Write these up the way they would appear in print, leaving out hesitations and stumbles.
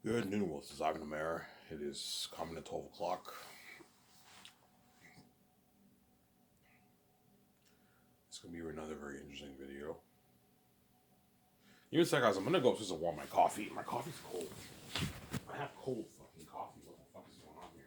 Good noon, Will. This is Ivan the Mayor. It is coming at 12 o'clock. It's going to be another very interesting video. Give me a sec, guys. I'm going to go upstairs and warm my coffee. My coffee's cold. I have cold fucking coffee. What the fuck is going on here?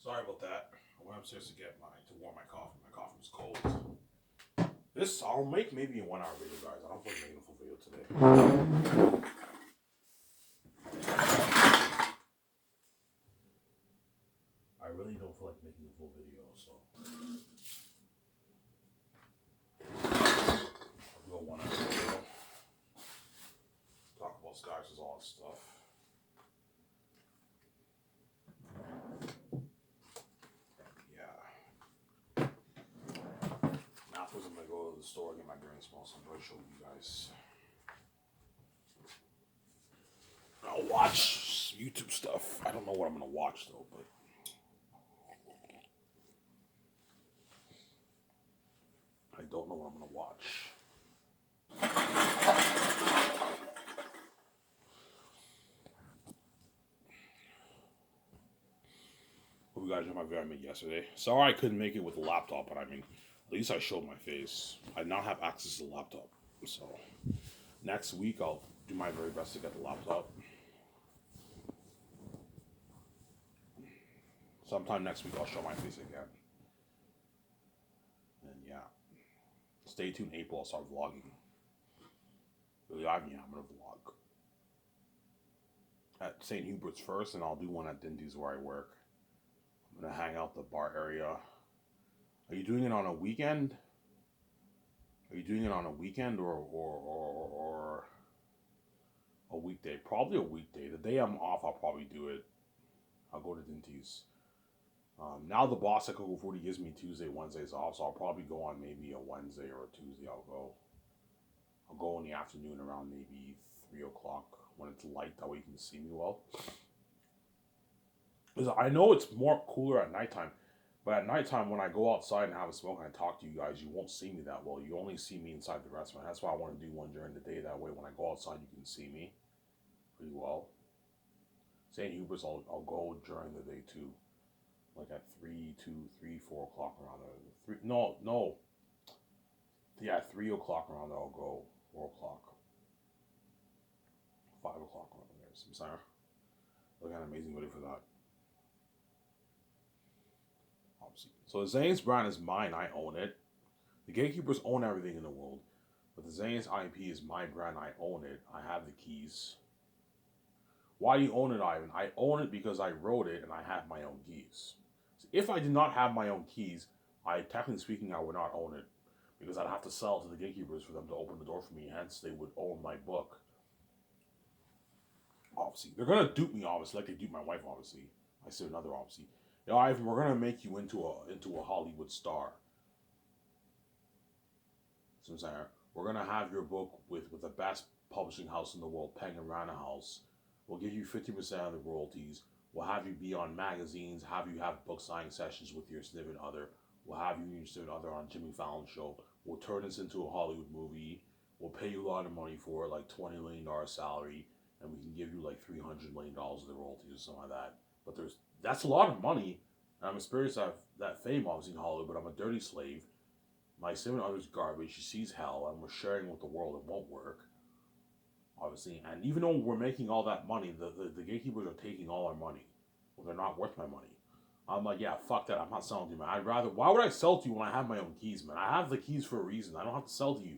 Sorry about that. I went upstairs to warm my coffee. My coffee was cold. This I'll make maybe a 1 hour video, guys. I don't feel like making a full video today. I really don't feel like making a full video, so I'll go 1 hour video. Talk about skies and all that stuff. Yeah. Afterwards, I'm gonna go to the store and get my grain small, so I'm gonna show you guys. I'll watch YouTube stuff. I don't know what I'm gonna watch though, but I don't know what I'm gonna watch. Hope you guys know my video I made yesterday. Sorry I couldn't make it with the laptop, but I mean, at least I showed my face. I now have access to the laptop, so next week I'll do my very best to get the laptop. Sometime next week I'll show my face again. And yeah, stay tuned. April I'll start vlogging. Really, I'm gonna vlog at St. Hubert's first, and I'll do one at Dinty's where I work. I'm gonna hang out the bar area. Are you doing it on a weekend? Are you doing it on a weekend or a weekday? Probably a weekday. The day I'm off, I'll probably do it. I'll go to Dinty's. Now the boss at Coco 40 gives me Tuesday, Wednesdays off, so I'll probably go on maybe a Wednesday or a Tuesday. I'll go in the afternoon around maybe 3 o'clock when it's light. That way you can see me well. Because I know it's more cooler at nighttime, but at nighttime when I go outside and have a smoke and I talk to you guys, you won't see me that well. You only see me inside the restaurant. That's why I want to do one during the day. That way when I go outside, you can see me pretty well. St. Hubert's, I'll go during the day too. Like at 3, 2, 3, 4 o'clock around there. No. Yeah, 3 o'clock around there, I'll go. 4 o'clock, 5 o'clock around there. So I'm sorry. Look at an amazing video for that. Obviously. So the Xanus brand is mine. I own it. The gatekeepers own everything in the world, but the Xanus IP is my brand. I own it. I have the keys. Why do you own it, Ivan? I own it because I wrote it and I have my own keys. So if I did not have my own keys, technically speaking, I would not own it because I'd have to sell it to the gatekeepers for them to open the door for me. Hence, they would own my book. Obviously, they're gonna dupe me. Obviously, like they dupe my wife. Obviously, I said another. Obviously, yo, Ivan, we're gonna make you into a Hollywood star. So I'm saying we're gonna have your book with the best publishing house in the world, Penguin Random House. We'll give you 50% of the royalties. We'll have you be on magazines, have you have book signing sessions with your significant other. We'll have you and your significant other on Jimmy Fallon's show. We'll turn this into a Hollywood movie. We'll pay you a lot of money for it, like $20 million salary, and we can give you like $300 million of the royalties or something like that. But that's a lot of money. And I'm experienced that fame obviously in Hollywood, but I'm a dirty slave. My significant other's garbage. She sees hell, and we're sharing with the world. It won't work. Obviously, and even though we're making all that money, the gatekeepers are taking all our money. Well, they're not worth my money. I'm like, yeah, fuck that. I'm not selling to you, man. I'd rather. Why would I sell to you when I have my own keys, man? I have the keys for a reason. I don't have to sell to you.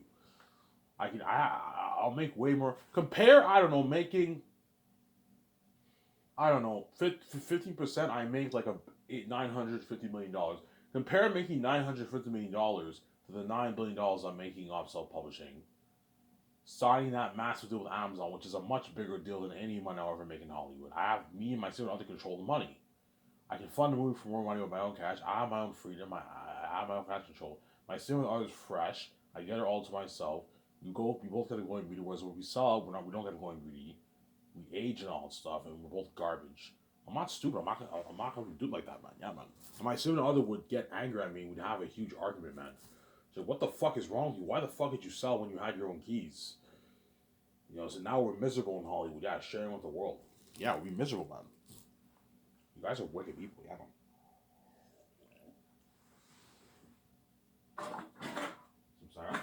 I'll make way more. Compare, I don't know, making. I don't know, 15%. I make like $950 million. Compare making $950 million to the $9 billion I'm making off self-publishing. Signing that massive deal with Amazon, which is a much bigger deal than any money I'll ever make in Hollywood. I have me and my student to control the money. I can fund the movie for more money with my own cash. I have my own freedom. I have my own cash control. My student art is fresh. I get it all to myself. We both get a glowing beauty. Whereas when we sell it, we don't get a glowing beauty. We age and all that stuff, and we're both garbage. I'm not stupid. I'm not gonna do it like that, man. Yeah, man. And my student other would get angry at me. We'd have a huge argument, man. So what the fuck is wrong with you? Why the fuck did you sell when you had your own keys? So now we're miserable in Hollywood. Yeah, sharing with the world. Yeah, we're miserable, man. You guys are wicked people. Yeah, man. I'm sorry.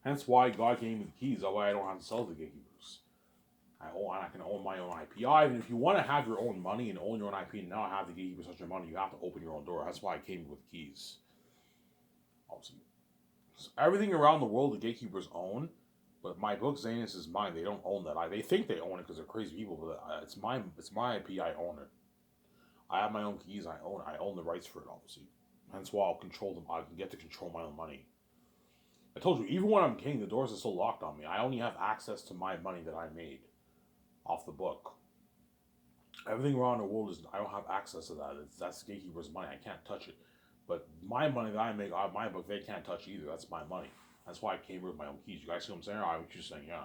Hence why God gave me the keys. That way I don't have to sell to the gatekeepers. I can own my own IP. Even if you want to have your own money and own your own IP and now have the gatekeepers touch your money, you have to open your own door. That's why I came with keys. Obviously. So everything around the world the gatekeepers own, but my book Xanus is mine. They don't own that. They think they own it because they're crazy people, but it's my IP. I own it. I have my own keys. I own the rights for it. Obviously, hence why I'll control them. I can get to control my own money. I told you, even when I'm king, the doors are still locked on me. I only have access to my money that I made off the book. Everything around the world I don't have access to that. That's the gatekeeper's money. I can't touch it. But my money that I make out of my book, they can't touch either. That's my money. That's why I came with my own keys. You guys see what I'm saying? I was just saying, yeah.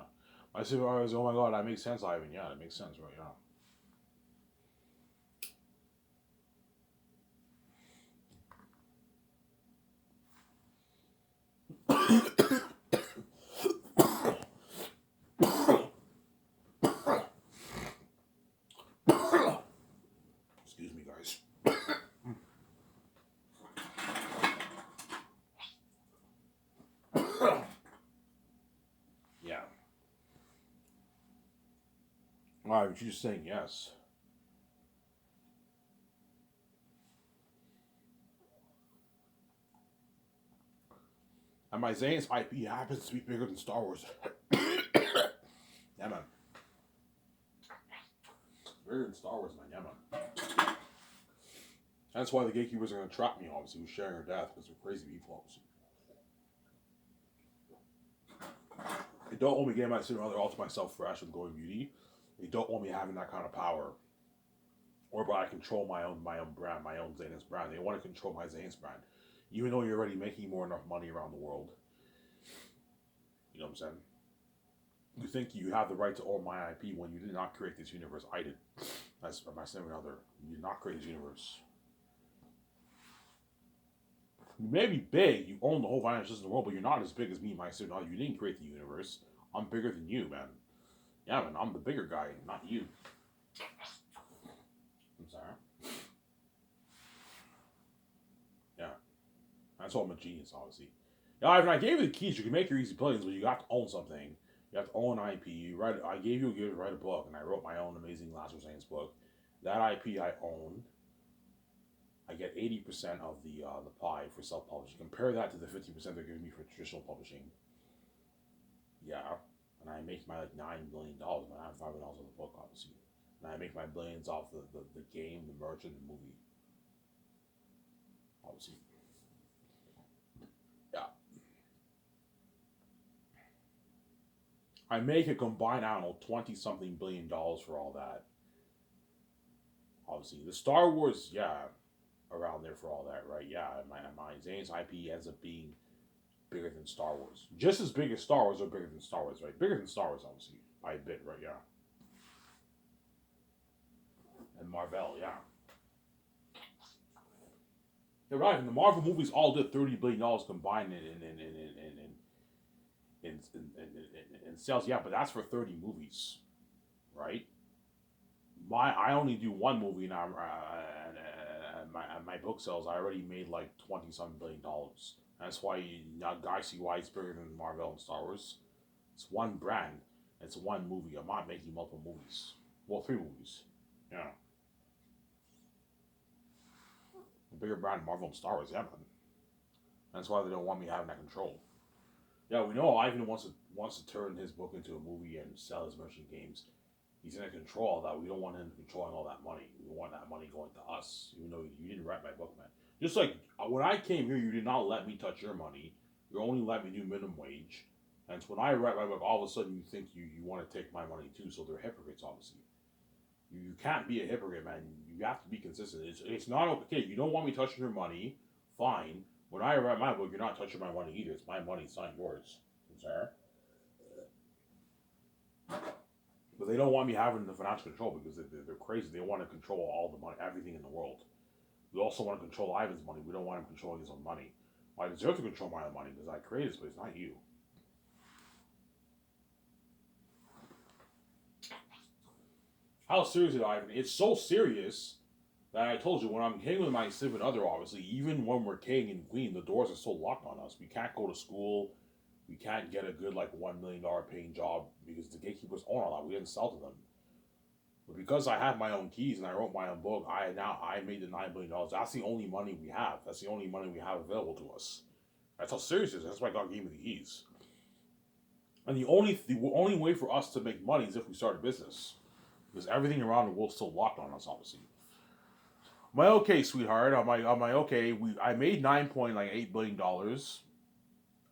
I said, oh my God, that makes sense, Ivan. Yeah, that makes sense, right? Yeah. Excuse me, guys. Yeah. All right, but you're just saying yes. And my Xanus IP happens to be bigger than Star Wars. Yeah, man. Bigger than Star Wars, man. Yeah, man. That's why the gatekeepers are going to trap me, obviously, with sharing her death, because they're crazy people, obviously. They don't want me getting my sooner or other all to myself fresh with glowing beauty. They don't want me having that kind of power. Whereby I control my own brand, my own Xanus brand. They want to control my Xanus brand. Even though you're already making more enough money around the world. You know what I'm saying? You think you have the right to own my IP when you did not create this universe. I did. That's my significant other. You did not create this universe. You may be big, you own the whole financial system in the world, but you're not as big as me and my significant other. You didn't create the universe. I'm bigger than you, man. Yeah, man, I'm the bigger guy, not you. I'm sorry. That's why I'm a genius, obviously. Now, Ivan, I gave you the keys. You can make your easy billions, but you have to own something. You have to own IP. You write. I gave you a gift to write a book, and I wrote my own amazing Will Xanus book. That IP I own. I get 80% of the pie for self publishing. Compare that to the 50% they're giving me for traditional publishing. Yeah, and I make my like $9 billion, but I have $5 of the book, obviously, and I make my billions off the game, the merch, and the movie, obviously. Yeah, I make a combined, I don't know, 20 something $billion for all that. Obviously, the Star Wars, yeah, around there for all that, right? Yeah, my Zane's IP ends up being bigger than Star Wars, just as big as Star Wars, or bigger than Star Wars, right? Bigger than Star Wars, obviously, by a bit, right? Yeah, and Marvel, yeah. You're right. And the Marvel movies all did $30 billion combined in sales. Yeah, but that's for 30 movies, right? I only do one movie now, my book sales. I already made like 20 some $billion. That's why now guys see why it's bigger than Marvel and Star Wars. It's one brand. It's one movie. I'm not making multiple movies. Well, three movies. Yeah, the bigger brand, Marvel and Star Wars. Yeah, man. That's why they don't want me having that control. Yeah, we know Ivan wants to turn his book into a movie and sell his merchant games. He's going to control all that. We don't want him controlling all that money. We want that money going to us, even though you didn't write my book, man. Just like when I came here, you did not let me touch your money. You only let me do minimum wage. And so when I write my book, all of a sudden you think you want to take my money too. So they're hypocrites, obviously. You can't be a hypocrite, man. You have to be consistent. It's not okay. You don't want me touching your money. Fine. When I write my book, you're not touching my money either. It's my money. It's not yours. Sorry. But they don't want me having the financial control because they're crazy. They want to control all the money, everything in the world. We also want to control Ivan's money. We don't want him controlling his own money. I deserve to control my own money because I created this place, not you. How serious is it, Ivan? It's so serious that I told you when I'm hanging with my significant other, obviously, even when we're king and queen, the doors are still locked on us. We can't go to school. We can't get a good like $1 million paying job because the gatekeepers own all that. We didn't sell to them. But because I have my own keys and I wrote my own book, I made the $9 billion. That's the only money we have. That's the only money we have available to us. That's how serious it is. That's why God gave me the keys. And the only way for us to make money is if we start a business, because everything around the world's still locked on us, obviously. Am I okay, sweetheart? Am I okay? I made $9.8 billion.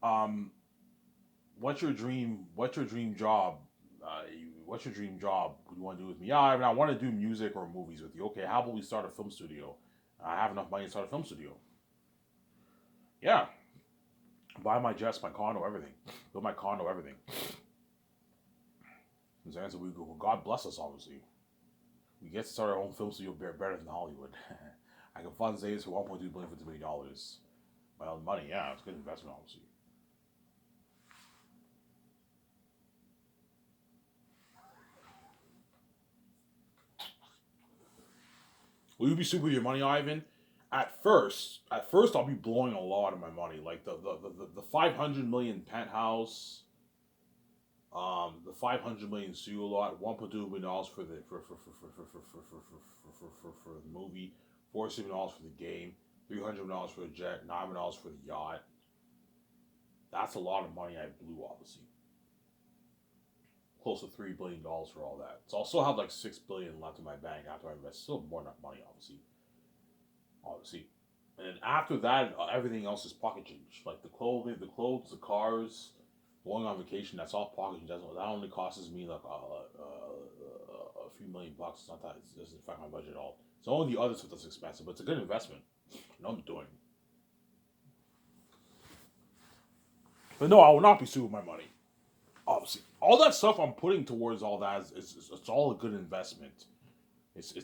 Um, what's your dream? What's your dream job? What's your dream job? What do you want to do with me? Yeah, I want to do music or movies with you. Okay, how about we start a film studio? I have enough money to start a film studio. Yeah, buy my jets, my condo, everything. Build my condo, everything. And so God bless us, obviously. We get to start our own film studio better than Hollywood. I can fund Zays for $1.2 billion for $2 million. My own money, yeah, it's a good investment, obviously. Will you be super with your money, Ivan? At first, I'll be blowing a lot of my money, like the 500 million penthouse, the 500 million studio lot, $1.2 billion for the movie, $4 million for the game, $300 for the jet, $9 for the yacht. That's a lot of money I blew, obviously. Close to $3 billion for all that. So I'll still have like $6 billion left in my bank after I invest. Still more than enough money, obviously. And then after that, everything else is pocket change. Like the clothing, the cars, going on vacation. That's all pocket change. That only costs me like a few $1,000,000. It's not that it doesn't affect my budget at all. It's only the other stuff that's expensive, but it's a good investment. You know what I'm doing. But no, I will not be sued with my money. Obviously, all that stuff I'm putting towards all that is it's all a good investment. It's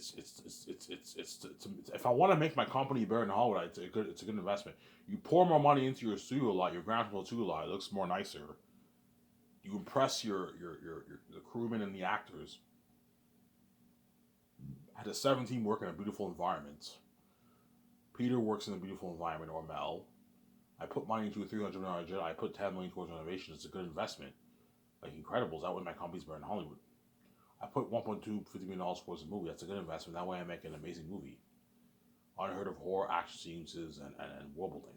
if I want to make my company better in Hollywood, it's a good investment. You pour more money into your studio lot, your ground floor studio lot, it looks more nicer. You impress your the crewmen and the actors. Had a 17 work in a beautiful environment. Peter works in a beautiful environment, or Mel. I put money into a $300 million jet. I put $10 million towards renovation. It's a good investment. Like Incredibles, that way my company's better in Hollywood. I put $1.250 million towards a movie. That's a good investment. That way I make an amazing movie. Unheard of horror action sequences and world building.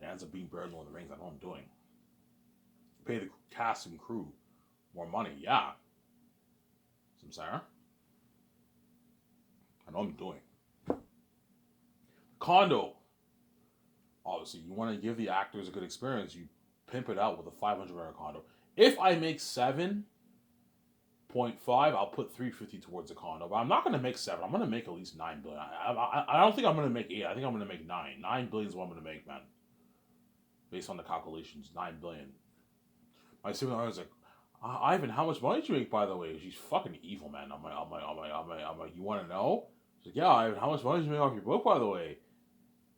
It ends up being better than Lord of the Rings. I know what I'm doing. Pay the cast and crew more money. Yeah. Some Sarah. I know what I'm doing. Condo. Obviously, you want to give the actors a good experience. You pimp it out with a $500 condo. If I make 7.5, I'll put $350 towards the condo. But I'm not going to make 7. I'm going to make at least $9 billion. I don't think I'm going to make 8. I think I'm going to make 9. $9 billion is what I'm going to make, man. Based on the calculations, $9 billion. My sibling was like, Ivan, how much money did you make, by the way? She's fucking evil, man. I'm like, you want to know? She's like, yeah, Ivan, how much money did you make off your book, by the way?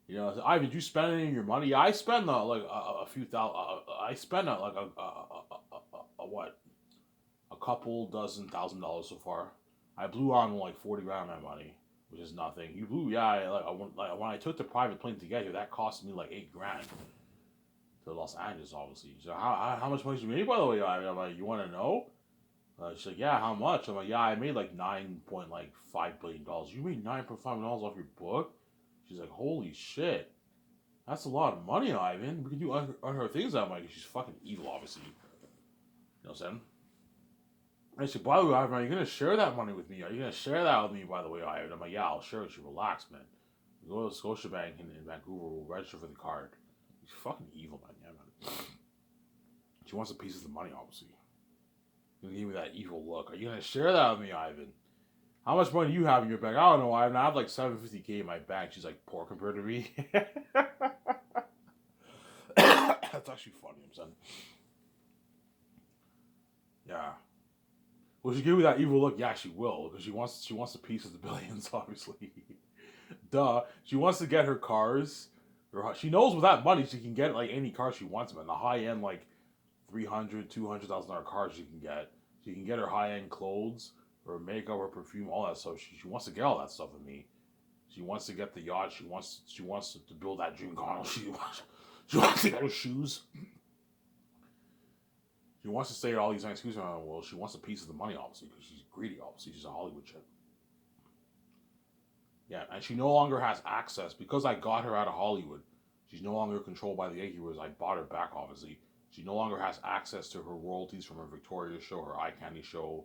You know, I said, Ivan, did you spend any of your money? Yeah, I spent like a few thousand. I spent like what? A couple dozen $1,000 so far. I blew on like 40 grand of my money, which is nothing. You blew, yeah. When I took the private plane to get here, that cost me like 8 grand. To Los Angeles, obviously. So how much money did you make, by the way? I'm like, you want to know? She's like, yeah, how much? I'm like, yeah, I made like $9.5 billion. You made $9.5 billion off your book? She's like, holy shit. That's a lot of money, Ivan. We can do unheard things. I'm like, she's fucking evil, obviously. You know what I'm saying? And she said, by the way, Ivan, are you going to share that money with me? Are you going to share that with me, by the way, Ivan? I'm like, yeah, I'll share it with you. Relax, man. We go to Scotiabank in Vancouver. We'll register for the card. He's fucking evil, man. Yeah, man. She wants a piece of the money, obviously. You're gonna give me that evil look. Are you gonna share that with me, Ivan? How much money do you have in your bank? I don't know, Ivan. I have like $750K in my bank. She's like, poor compared to me. That's actually funny, I'm saying. Yeah. Will she give me that evil look? Yeah, she will, because she wants a piece of the billions, obviously. Duh. She wants to get her cars. She knows with that money she can get like any car she wants, man. The high end like $300,000, $200,000 cars she can get. She can get her high end clothes, her makeup, her perfume, all that stuff. She wants to get all that stuff with me. She wants to get the yacht. She wants to build that dream car. She wants to get her shoes. She wants to stay at all these nice schools around the world. She wants a piece of the money, obviously, because she's greedy. Obviously, she's a Hollywood chick. Yeah, and she no longer has access because I got her out of Hollywood. She's no longer controlled by the Yankee Wars. I bought her back, obviously. She no longer has access to her royalties from her Victoria show, her eye candy show,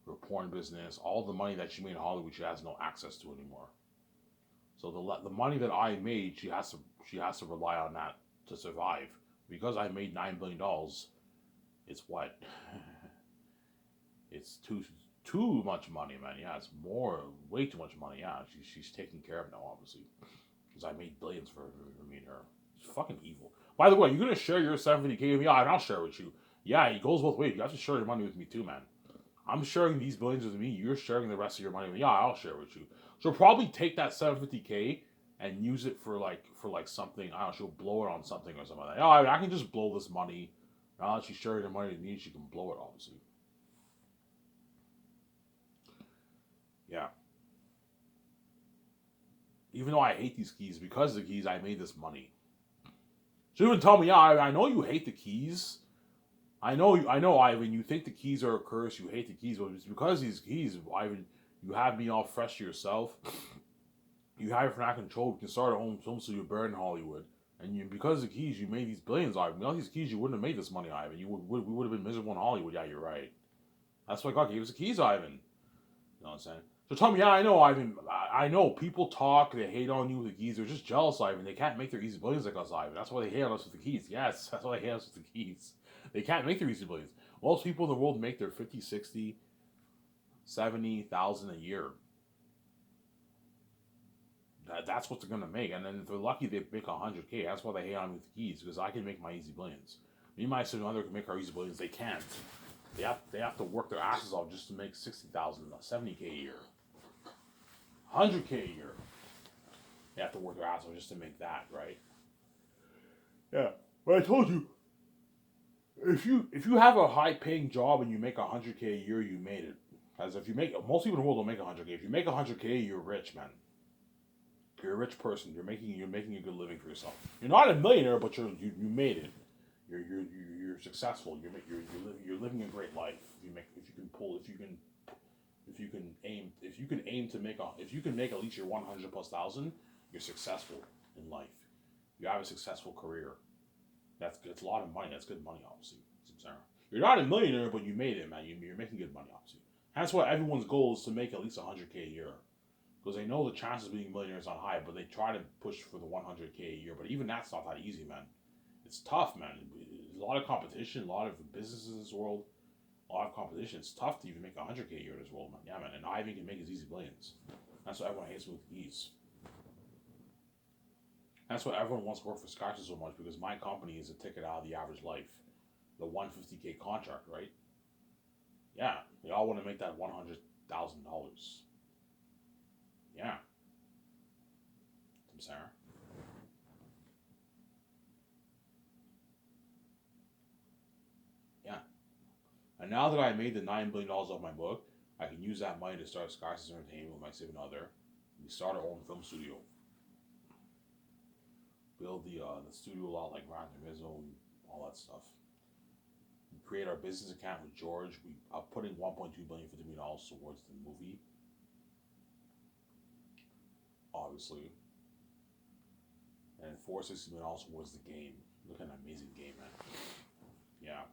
her porn business. All the money that she made in Hollywood, she has no access to anymore. So the money that I made, she has to rely on that to survive. Because I made $9 billion, it's what? It's too much money, man. Yeah, it's way too much money. Yeah, she's taken care of now, obviously, because I made billions for me and her. It's fucking evil. By the way, you're gonna share your $750K with me? Yeah, and I'll share it with you. Yeah, it goes both ways. You have to share your money with me too, man. I'm sharing these billions with me. You're sharing the rest of your money with me. Yeah, I'll share it with you. She'll probably take that $750K and use it for something. I don't know. She'll blow it on something or something like that. Oh, I can just blow this money. Now that she's sharing the money with me, she can blow it, obviously. Yeah. Even though I hate these keys, because of the keys, I made this money. She even told me, yeah, I know you hate the keys. I know, Ivan, you think the keys are a curse, you hate the keys, but it's because these keys, Ivan, you have me all fresh to yourself. You have it for not control. You can start a home studio in Hollywood. And because of the keys, you made these billions, Ivan. Without these keys, you wouldn't have made this money, Ivan. We would have been miserable in Hollywood. Yeah, you're right. That's why God gave us the keys, Ivan. You know what I'm saying? So tell me, yeah, I know, Ivan. I know people talk, they hate on you with the keys. They're just jealous, Ivan. They can't make their easy billions like us, Ivan. That's why they hate on us with the keys. Yes, that's why they hate us with the keys. They can't make their easy billions. Most people in the world make their 50, 60, 70,000 a year. That's what they're going to make. And then if they're lucky, they make 100K. That's why they hate on me with the keys, because I can make my easy billions. Me and my sister and other can make our easy billions. They can't. They have to work their asses off just to make 60,000, 70K a year. 100K a year. They have to work their ass off just to make that, right? Yeah. But I told you, if you have a high paying job and you make 100K a year, you made it. As if you make, most people in the world don't make 100K. If you make 100K, you're rich, man. You're a rich person. You're making a good living for yourself. You're not a millionaire, but you made it. You're successful. You're living a great life. If you can aim to make if you can make at least your 100 plus thousand, you're successful in life. You have a successful career. That's a lot of money. That's good money, obviously. You're not a millionaire, but you made it, man. You're making good money, obviously. That's why everyone's goal is to make at least 100K a year, because they know the chances of being millionaires are not high, but they try to push for the 100K a year. But even that's not that easy, man. It's tough, man. There's a lot of competition, a lot of businesses in this world, a lot of competition. It's tough to even make 100K a year in this world, man. Yeah, man. And Ivan can make his easy billions. That's why everyone hates me with ease. That's why everyone wants to work for Skyster so much, because my company is a ticket out of the average life. The 150K contract, right? Yeah, they all want to make that $100,000. Yeah. I'm Sarah. Yeah. And now that I made the $9 billion off my book, I can use that money to start Skyster Entertainment with my significant other. We start our own film studio. Build the studio a lot like Gran Turismo and all that stuff. We create our business account with George. We are putting $1.2 billion, $50 million towards the movie, obviously, and $460 million towards the game. Look at an amazing game, man. Yeah,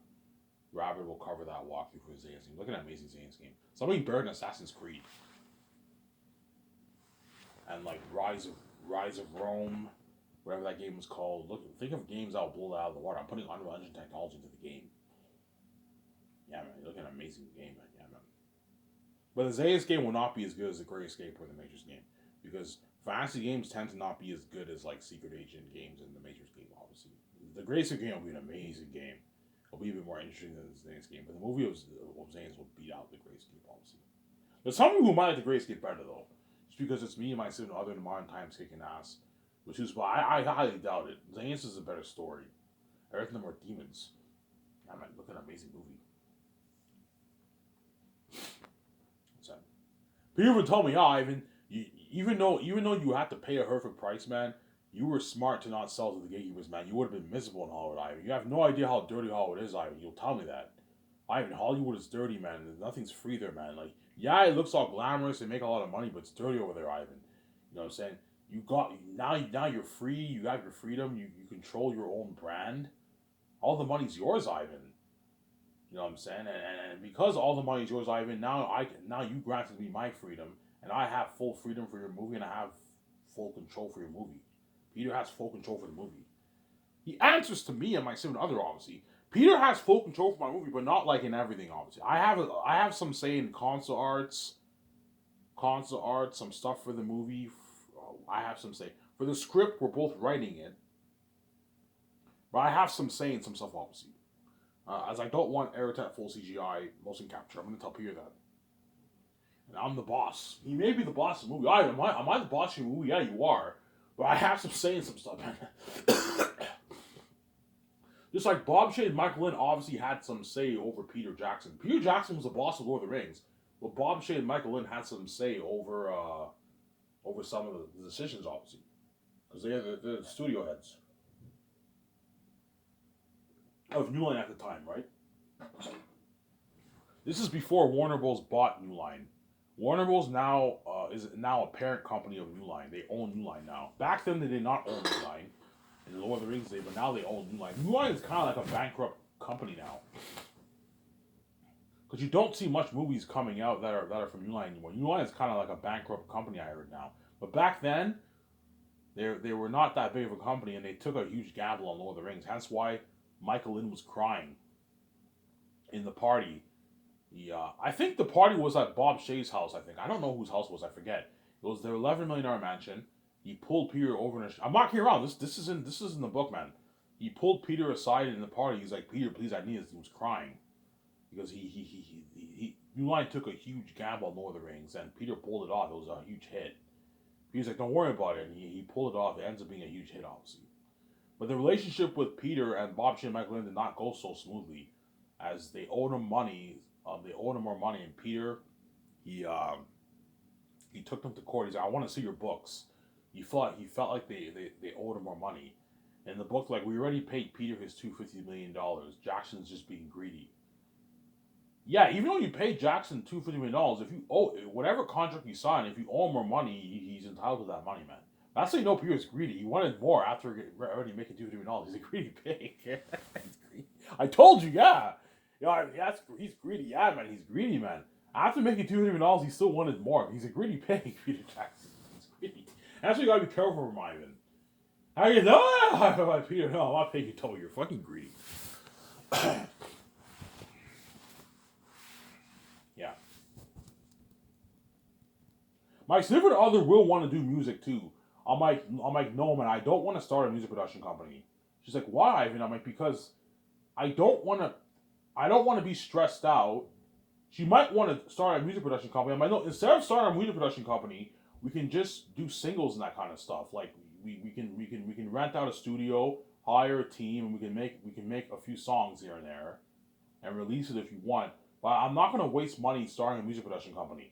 Rabbit will cover that walkthrough for Xanus game. Look at an amazing Xanus game. Something better than Assassin's Creed and like Rise of Rome. Whatever that game was called. Think of games that will blow that out of the water. I'm putting Unreal Engine technology into the game. Yeah, man, you're looking at an amazing game, man. Yeah, man. But the Xanus game will not be as good as the Great Escape or the Matrix game, because fantasy games tend to not be as good as like Secret Agent games and the Matrix game. Obviously, the Great Escape game will be an amazing game. It'll be a bit more interesting than the Xanus game, but the movie of Xanus will beat out the Great Escape, obviously. There's some people who might like the Great Escape better though, just because it's me and my significant other in modern times kicking ass. Which is why I highly doubt it. Xanus is a better story. Earth No More Demons. I mean, look at an amazing movie. What's that? People would tell me, "Oh, Ivan, even though you had to pay a horrific price, man, you were smart to not sell to the gatekeepers, man. You would have been miserable in Hollywood, Ivan. You have no idea how dirty Hollywood is, Ivan. You'll tell me that. Ivan, Hollywood is dirty, man. Nothing's free there, man. Like, yeah, it looks all glamorous. They make a lot of money, but it's dirty over there, Ivan. You know what I'm saying? You got now you're free. You have your freedom. You control your own brand. All the money's yours, Ivan. You know what I'm saying? And because all the money's yours, Ivan, now you granted me my freedom, and I have full freedom for your movie, and I have full control for your movie. Peter has full control for the movie. He answers to me and my significant other, obviously. Peter has full control for my movie, but not like in everything, obviously. I have some say in console arts, some stuff for the movie. I have some say. For the script, we're both writing it. But I have some say in some stuff, obviously. As I don't want Aerotet full CGI motion capture. I'm going to tell Peter that. And I'm the boss. He may be the boss of the movie. Am I the boss of your movie? Yeah, you are. But I have some say in some stuff, man. Just like Bob Shea and Michael Lynn obviously had some say over Peter Jackson. Peter Jackson was the boss of Lord of the Rings. But Bob Shea and Michael Lynn had some say over some of the decisions, obviously. Because they're the studio heads of New Line at the time, right? This is before Warner Bros. Bought New Line. Warner Bros. Now is now a parent company of New Line. They own New Line now. Back then, they did not own New Line. In Lord of the Rings, but now they own New Line. New Line is kind of like a bankrupt company now. Because you don't see much movies coming out that are from New Line anymore. New Line is kind of like a bankrupt company, I heard now. But back then, they were not that big of a company, and they took a huge gamble on Lord of the Rings. That's why Michael Lynn was crying in the party. I think the party was at Bob Shea's house, I think. I don't know whose house it was, I forget. It was their $11 million mansion. He pulled Peter over in I'm not kidding around. This is in the book, man. He pulled Peter aside in the party. He's like, Peter, please, I need this. He was crying. Because New Line took a huge gamble on Lord of the Rings, and Peter pulled it off. It was a huge hit. Peter's like, don't worry about it. And he pulled it off. It ends up being a huge hit, obviously. But the relationship with Peter and Bob Shea and Michael Lynn did not go so smoothly, as they owed him money. They owed him more money, and Peter, he took them to court. He's like, I want to see your books. he felt like they owed him more money. In the book, like, we already paid Peter his $250 million. Jackson's just being greedy. Yeah, even though you pay Jackson $250 million, if you owe whatever contract you sign, if you owe him more money, he's entitled to that money, man. That's how you know Peter's greedy. He wanted more after already making $250 million. He's a greedy pig. I told you, yeah. He's greedy. Yeah, man, he's greedy, man. After making $250 million, he still wanted more. He's a greedy pig, Peter Jackson. He's greedy. That's why you gotta be careful from Ivan. How you know? Peter, no, I'm not paying you double. You're fucking greedy. Yeah. My significant other will want to do music too. I'm like, no, man, I don't want to start a music production company. She's like, why? And I'm like, because I don't want to be stressed out. She might want to start a music production company. I'm like, no, instead of starting a music production company, we can just do singles and that kind of stuff. Like we can rent out a studio, hire a team, and we can make a few songs here and there, and release it if you want. But I'm not gonna waste money starting a music production company.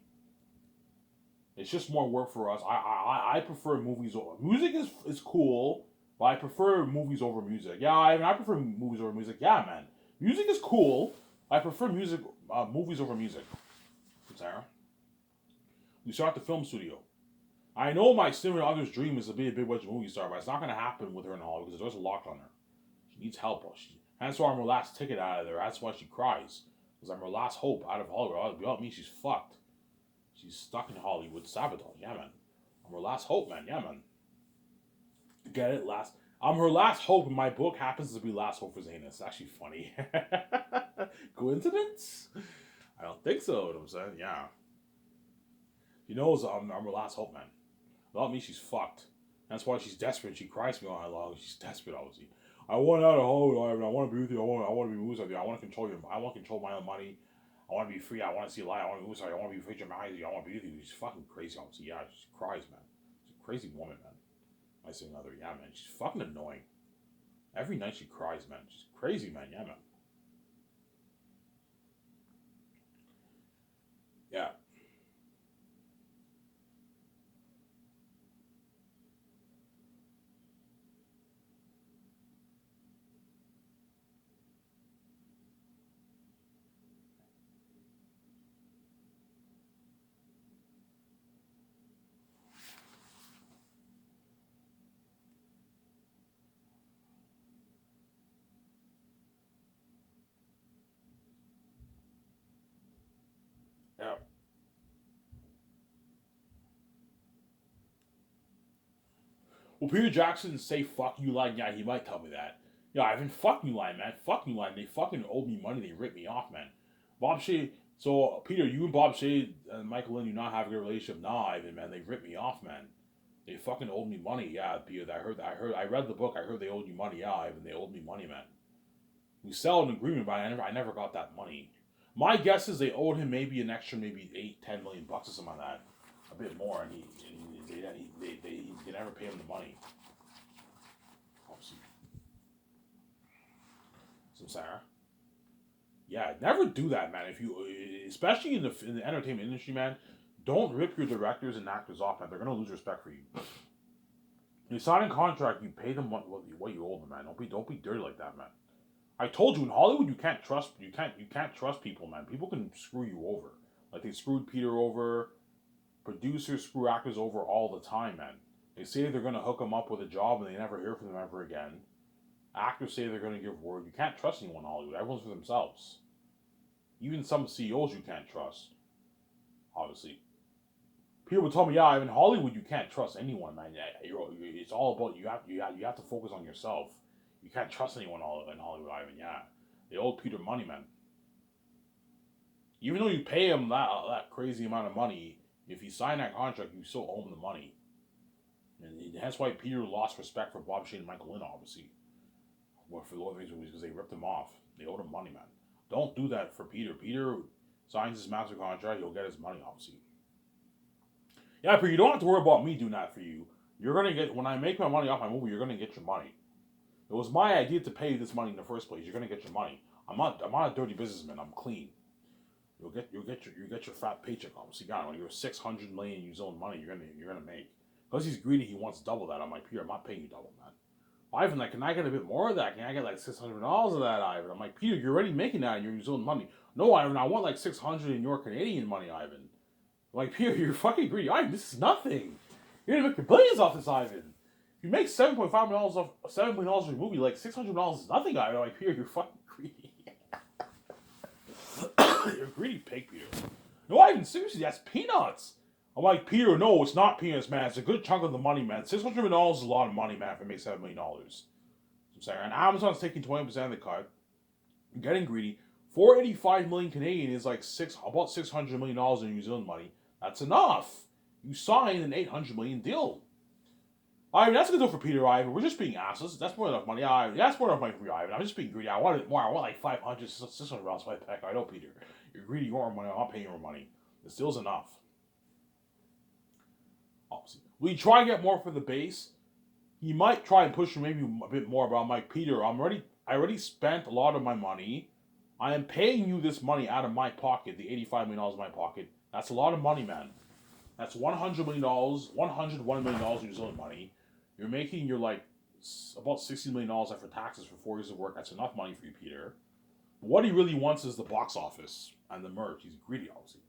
It's just more work for us. I prefer movies over music is cool, but I prefer movies over music. Yeah, I prefer movies over music. Yeah, man, music is cool. I prefer movies over music. Sarah, we start the film studio. I know my significant other's dream is to be a big budget movie star, but it's not going to happen with her in Hollywood because the door's locked on her. She needs help. That's why I'm her last ticket out of there. That's why she cries. Because I'm her last hope out of Hollywood. Without me, she's fucked. She's stuck in Hollywood. Sabotage. Yeah, man. I'm her last hope, man. Yeah, man. Get it? I'm her last hope, and my book happens to be Last Hope for Xanus. It's actually funny. Coincidence? I don't think so, you know what I'm saying? Yeah. She knows I'm her last hope, man. Without me, she's fucked. That's why she's desperate. She cries me all night long. She's desperate, obviously. I want out of Hollywood. I want to be with you. I want to be movies with you. I want to control you. I want to control my own money. I want to be free. I want to see light. I want to be movies. I want to be featured in magazines. I want to be with you. She's fucking crazy, obviously. Yeah, she cries, man. She's a crazy woman, man. I say another. Yeah, man. She's fucking annoying. Every night she cries, man. She's crazy, man. Yeah, man. Yeah. Yeah. Will Peter Jackson say fuck you line? Yeah, he might tell me that. Yeah, Ivan, fuck you line, man. Fuck you line. They fucking owed me money. They ripped me off, man. Bob Shea. So, Peter, you and Bob Shea and Michael Lynn do not have a good relationship. Nah, Ivan, man. They ripped me off, man. They fucking owed me money. Yeah, Peter. I read the book. I heard they owed you money. Yeah, Ivan, they owed me money, man. We settled an agreement, but I never got that money. My guess is they owed him maybe an extra, maybe $8-10 million or something like that, a bit more, and they never pay him the money. Obviously, so Sarah. Yeah, never do that, man. If you, especially in the entertainment industry, man, don't rip your directors and actors off, man. They're gonna lose respect for you. You sign a contract, you pay them what you owe them, man. Don't be dirty like that, man. I told you in Hollywood you can't trust people, man. People can screw you over. Like they screwed Peter over. Producers screw actors over all the time, man. They say they're gonna hook them up with a job and they never hear from them ever again. Actors say they're gonna give word. You can't trust anyone in Hollywood. Everyone's for themselves. Even some CEOs you can't trust. Obviously, people tell me, yeah, in Hollywood you can't trust anyone, man. It's all about you have to focus on yourself. You can't trust anyone in Hollywood, Ivan. Yeah, they owe Peter money, man. Even though you pay him that crazy amount of money, if you sign that contract, you still owe him the money. And that's why Peter lost respect for Bob Shane and Michael Lynn, obviously. Well, for the other movies, because they ripped him off. They owed him money, man. Don't do that for Peter. Peter signs his master contract, he'll get his money, obviously. Yeah, but you don't have to worry about me doing that for you. You're gonna get, when I make my money off my movie, you're gonna get your money. It was my idea to pay you this money in the first place. You're gonna get your money. I'm not a dirty businessman. I'm clean. You'll get your fat paycheck. Obviously, God, when you're 600 million you own money, you're gonna make. Because he's greedy, he wants double that. I'm like, Peter, I'm not paying you double that. Ivan, like, can I get a bit more of that? Can I get like $600 of that, Ivan? I'm like, Peter, you're already making that in your New Zealand money. No, Ivan, I want like 600 in your Canadian money, Ivan. I'm like, Peter, you're fucking greedy. Ivan, this is nothing. You're gonna make billions off this, Ivan. If you make $7.5 million off $7 million off your movie, like $600 is nothing, Ivan. I'm like, Peter, you're fucking greedy. You're a greedy pig, Peter. No, Ivan, seriously, that's peanuts. I'm like, Peter, no, it's not peanuts, man. It's a good chunk of the money, man. $600 million is a lot of money, man, if it makes $7 million. I'm saying, and Amazon's taking 20% of the cut. I'm getting greedy. 485 million Canadian is like about $600 million in New Zealand money. That's enough. You signed an $800 million deal. Ivan, that's a good deal for Peter, Ivan. We're just being assholes. That's more than enough money. That's more than enough money for you, Ivan. I'm just being greedy. I want it more. I want like 500, $600 my pack. I know, Peter. You're greedy. You want more money. I'm not paying you more money. This deal's enough. Obviously. We try to get more for the base. He might try and push maybe a bit more, but I'm like, Peter, I already spent a lot of my money. I am paying you this money out of my pocket, the $85 million in my pocket. That's a lot of money, man. That's $100 million, $101 million in New Zealand money. You're making your like about $60 million after taxes for 4 years of work. That's enough money for you, Peter. But what he really wants is the box office and the merch. He's greedy, obviously.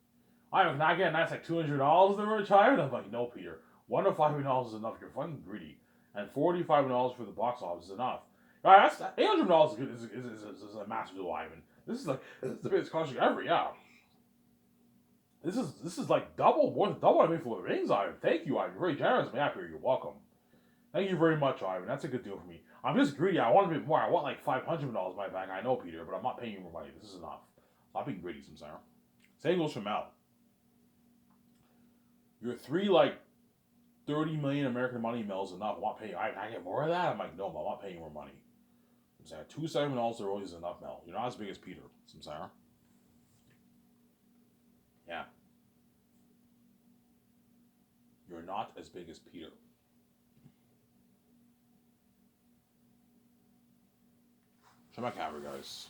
I'm not getting that's like $200 the merch, Ivan. I'm like, no, Peter. $105 million is enough. You're fucking greedy. And $45 million for the box office is enough. All right, that's $800 million is a massive deal, Ivan. This is the biggest contract ever, yeah. This is like more than double I made for the rings, Ivan. Thank you, Ivan. You're very generous, man. Peter, you're welcome. Thank you very much, Ivan. That's a good deal for me. I'm just greedy. I want a bit more. I want like $500 million in my bank. I know, Peter, but I'm not paying you more money. This is enough. Stop being greedy, Samsara. Same goes for Mel. Your 3 like 30 million American money Mel's enough. I'm not paying you. I get more of that. I'm like, no, Mel, I'm not paying you more money. I'm saying $270 to is enough, Mel. You're not as big as Peter, Samsara. Yeah. You're not as big as Peter. Show my camera, guys.